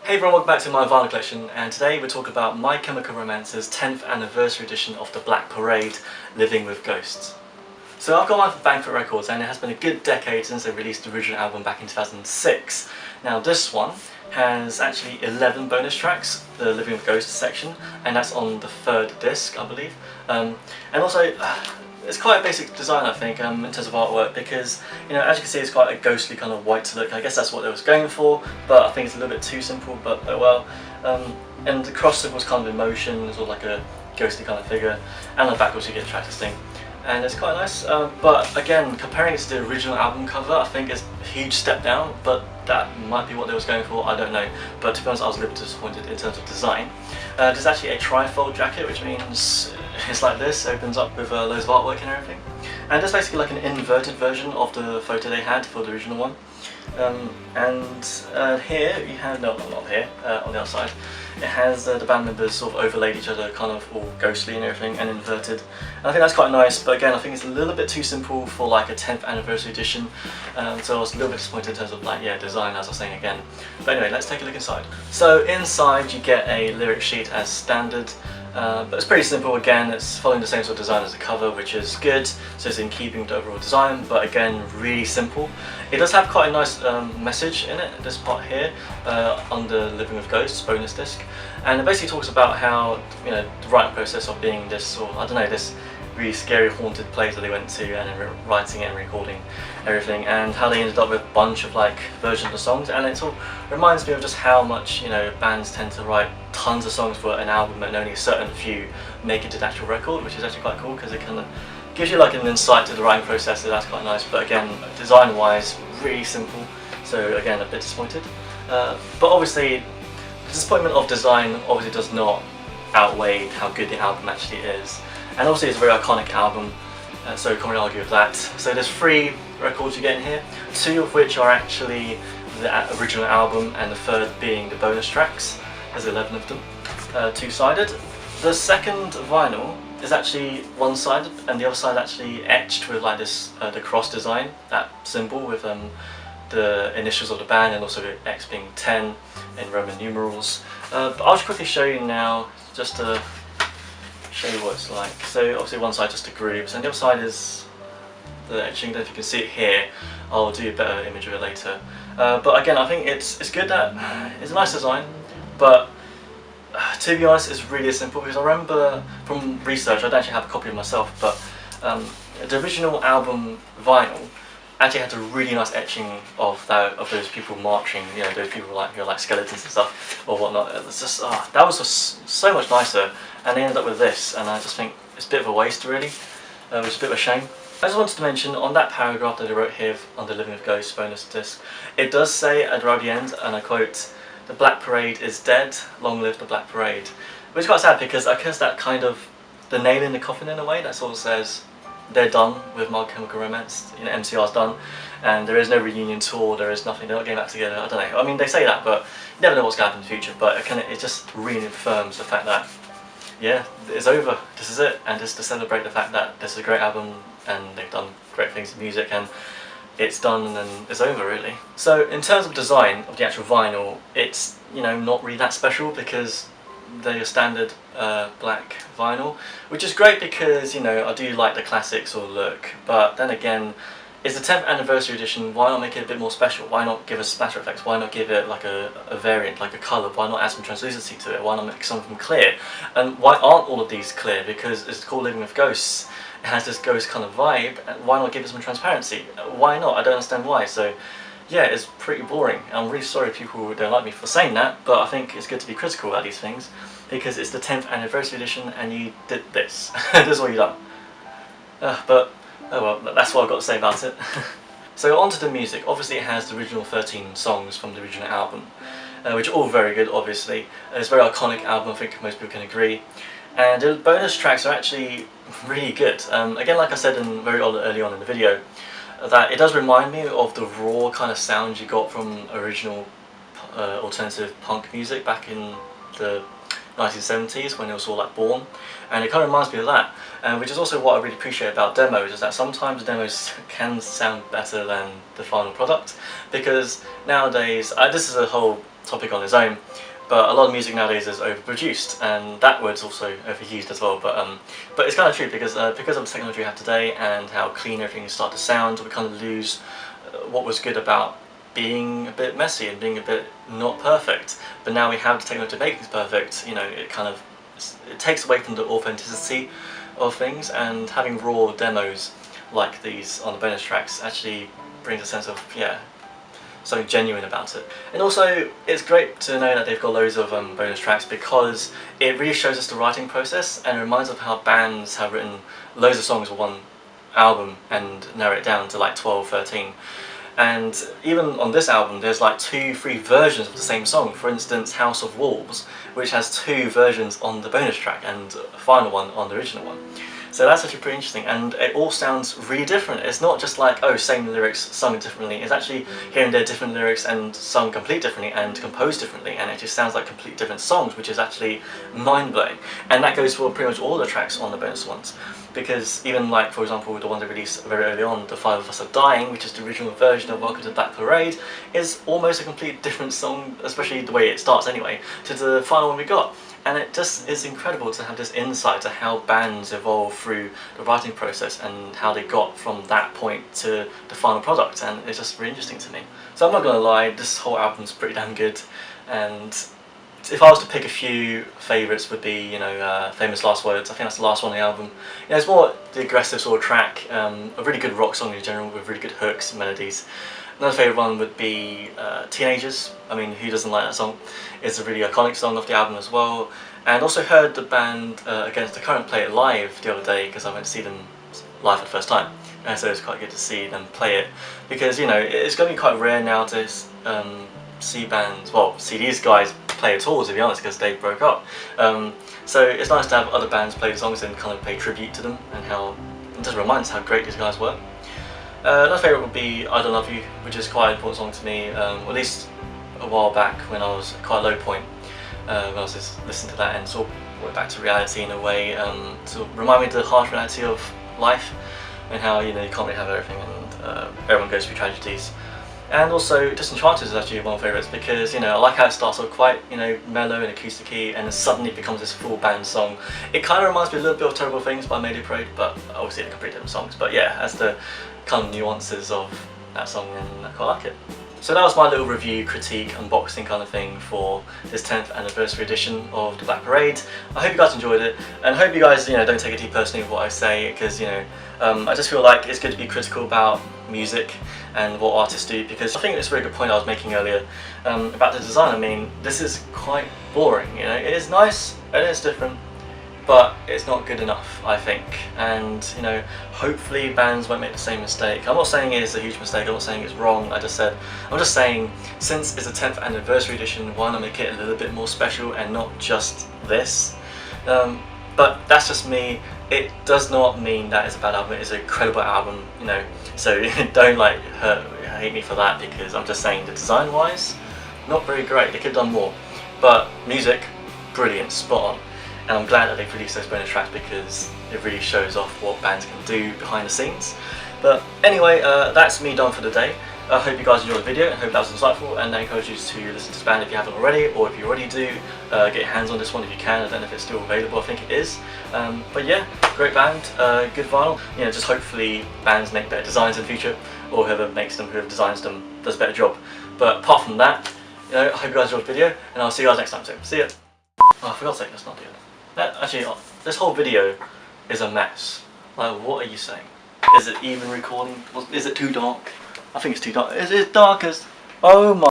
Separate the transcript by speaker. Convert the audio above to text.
Speaker 1: Hey everyone, welcome back to my vinyl collection, and today we're talking about My Chemical Romance's 10th anniversary edition of the Black Parade, Living with Ghosts. So I've got mine from Banquet Records, and it has been a good decade since they released the original album back in 2006. Now this one has actually 11 bonus tracks, the Living with Ghosts section, and that's on the third disc, I believe. And also, it's quite a basic design, I think, in terms of artwork, because, you know, as you can see, it's quite a ghostly kind of white look. I guess that's what they was going for, but I think it's a little bit too simple, but oh well. And the cross was kind of in motion, it's all like a ghostly kind of figure, and on the back also you get a track listing. And it's quite nice, but again, comparing it to the original album cover, I think it's a huge step down, but that might be what they was going for, I don't know. But to be honest, I was a little bit disappointed in terms of design. There's actually a trifold jacket, which means it's like this, opens up with loads of artwork and everything. And it's basically like an inverted version of the photo they had for the original one. Here you have, no, not here, on the outside, it has the band members sort of overlaid each other, kind of all ghostly and everything, and inverted. And I think that's quite nice, but again, I think it's a little bit too simple for like a 10th anniversary edition. So I was a little bit disappointed in terms of like, yeah, design, as I was saying again. But anyway, let's take a look inside. So inside you get a lyric sheet as standard. But it's pretty simple again, it's following the same sort of design as the cover, which is good, so it's in keeping with the overall design, but again, really simple. It does have quite a nice message in it, this part here, on the Living with Ghosts bonus disc, and it basically talks about how, you know, the writing process of being this sort of, I don't know, this really scary haunted place that they went to, and writing it and recording everything, and how they ended up with a bunch of like versions of songs. And it sort of reminds me of just how much, you know, bands tend to write tons of songs for an album and only a certain few make it to the actual record, which is actually quite cool because it kind of gives you like an insight to the writing process, so that's quite nice. But again, design wise, really simple, so again, a bit disappointed. But obviously the disappointment of design obviously does not outweigh how good the album actually is. And obviously it's a very iconic album, so can't really argue with that. So there's 3 records you get in here, 2 of which are actually the original album, and the third being the bonus tracks. There's 11 of them, 2-sided. The second vinyl is actually one-sided, and the other side actually etched with like this, the cross design, that symbol with the initials of the band, and also the X being 10 in Roman numerals. But I'll just quickly show you now, just to show you what it's like. So obviously one side just the grooves, and the other side is the etching. I don't know if you can see it here. I'll do a better image of it later. But again, I think it's good that it's a nice design, but to be honest, it's really simple, because I remember from research, I don't actually have a copy of myself, but the original album vinyl actually had a really nice etching of those people marching, you know, those people like, you know, like skeletons and stuff or whatnot. It was just, that was just so much nicer, and they ended up with this, and I just think it's a bit of a waste really, which is a bit of a shame. I just wanted to mention on that paragraph that I wrote here on the Living with Ghosts bonus disc, it does say at right the end, and I quote, "The Black Parade is dead, long live the Black Parade," which is quite sad, because I guess that kind of the nail in the coffin in a way. That sort of says they're done with My Chemical Romance, you know, MCR's done, and there is no reunion tour, there is nothing, they're not getting back together. I don't know, I mean, they say that, but you never know what's going to happen in the future. But it just reaffirms the fact that, yeah, it's over, this is it, and just to celebrate the fact that this is a great album, and they've done great things in music, and it's done and then it's over really. So in terms of design of the actual vinyl, it's, you know, not really that special, because they're your standard black vinyl, which is great because, you know, I do like the classic sort of look, but then again, it's the 10th anniversary edition, why not make it a bit more special? Why not give us splatter effects? Why not give it like a variant, like a colour? Why not add some translucency to it? Why not make some of them clear? And why aren't all of these clear? Because it's called Living with Ghosts, it has this ghost kind of vibe, and why not give it some transparency? Why not? I don't understand why. So yeah, it's pretty boring. I'm really sorry people who don't like me for saying that, but I think it's good to be critical about these things, because it's the 10th anniversary edition and you did this. This is what you've done. But oh well, that's what I've got to say about it. So on to the music. Obviously it has the original 13 songs from the original album, which are all very good obviously. It's a very iconic album, I think most people can agree. And the bonus tracks are actually really good. Again, like I said very early on in the video, that it does remind me of the raw kind of sound you got from original alternative punk music back in the 1970s when it was all like born, and it kind of reminds me of that, which is also what I really appreciate about demos, is that sometimes demos can sound better than the final product, because nowadays, this is a whole topic on its own. But a lot of music nowadays is overproduced, and that word's also overused as well. But it's kind of true because of the technology we have today and how clean everything is starting to sound, we kind of lose what was good about being a bit messy and being a bit not perfect. But now we have the technology to make things perfect. You know, it takes away from the authenticity of things, and having raw demos like these on the bonus tracks actually brings a sense of, yeah, something genuine about it. And also, it's great to know that they've got loads of bonus tracks, because it really shows us the writing process and reminds us of how bands have written loads of songs for one album and narrow it down to like 12, 13. And even on this album, there's like 2-3 versions of the same song. For instance, House of Wolves, which has 2 versions on the bonus track and a final one on the original one. So that's actually pretty interesting, and it all sounds really different. It's not just like, oh, same lyrics sung differently. It's actually here and there different lyrics and sung completely differently and composed differently, and it just sounds like completely different songs, which is actually mind-blowing. And that goes for pretty much all the tracks on the bonus ones, because even like, for example, the one they released very early on, The Five of Us Are Dying, which is the original version of Welcome to the Black Parade, is almost a completely different song, especially the way it starts anyway, to the final one we got. And it just is incredible to have this insight to how bands evolve through the writing process and how they got from that point to the final product, and it's just really interesting to me. So I'm not gonna lie, this whole album's pretty damn good, and if I was to pick a few favourites would be, you know, Famous Last Words. I think that's the last one on the album. You know, it's more the aggressive sort of track, a really good rock song in general with really good hooks and melodies. Another favourite one would be Teenagers. I mean, who doesn't like that song? It's a really iconic song off the album as well. And also heard the band Against the Current play it live the other day, because I went to see them live for the first time. And so it's quite good to see them play it, because, you know, it's going to be quite rare now to see bands, well, see these guys play at all, to be honest, because they broke up. So it's nice to have other bands play the songs and kind of pay tribute to them, and how it just reminds how great these guys were. Another favourite would be I Don't Love You, which is quite an important song to me, or at least a while back when I was at quite a low point, when I was just listening to that and sort of went back to reality in a way, to remind me of the harsh reality of life and how, you know, you can't really have everything, and everyone goes through tragedies. And also Disenchanted is actually one of my favourites, because, you know, I like how it starts off quite, you know, mellow and acoustic-y, and then suddenly it becomes this full band song. It kind of reminds me a little bit of Terrible Things by Mayday Parade, but obviously they're completely different songs. But yeah, that's the kind of nuances of that song, and I quite like it. So that was my little review, critique, unboxing kind of thing for this 10th anniversary edition of the Black Parade. I hope you guys enjoyed it, and I hope you guys, you know, don't take it too personally what I say, because, you know, I just feel like it's good to be critical about music and what artists do, because I think it's a very good point I was making earlier about the design. I mean, this is quite boring, you know. It is nice and it's different, but it's not good enough, I think. And, you know, hopefully bands won't make the same mistake. I'm not saying it's a huge mistake, I'm not saying it's wrong, I'm just saying, since it's a 10th anniversary edition, why not make it a little bit more special and not just this? But that's just me. It does not mean that it's a bad album. It's an incredible album, you know, so don't like hate me for that, because I'm just saying the design wise, not very great. They could have done more, but music, brilliant, spot on. And I'm glad that they've released those bonus tracks, because it really shows off what bands can do behind the scenes. But anyway, that's me done for the day. I hope you guys enjoyed the video, and hope that was insightful, and I encourage you to listen to this band if you haven't already, or if you already do, get your hands on this one if you can. I don't know if it's still available, I think it is. But yeah, great band, good vinyl. You know, just hopefully bands make better designs in the future, or whoever makes them, whoever designs them, does a better job. But apart from that, you know, I hope you guys enjoyed the video, and I'll see you guys next time, so see ya. Oh, for God's sake, let's not do that. Actually, this whole video is a mess. Like, what are you saying? Is it even recording? Is it too dark? I think it's too dark. Is it dark as... Oh my...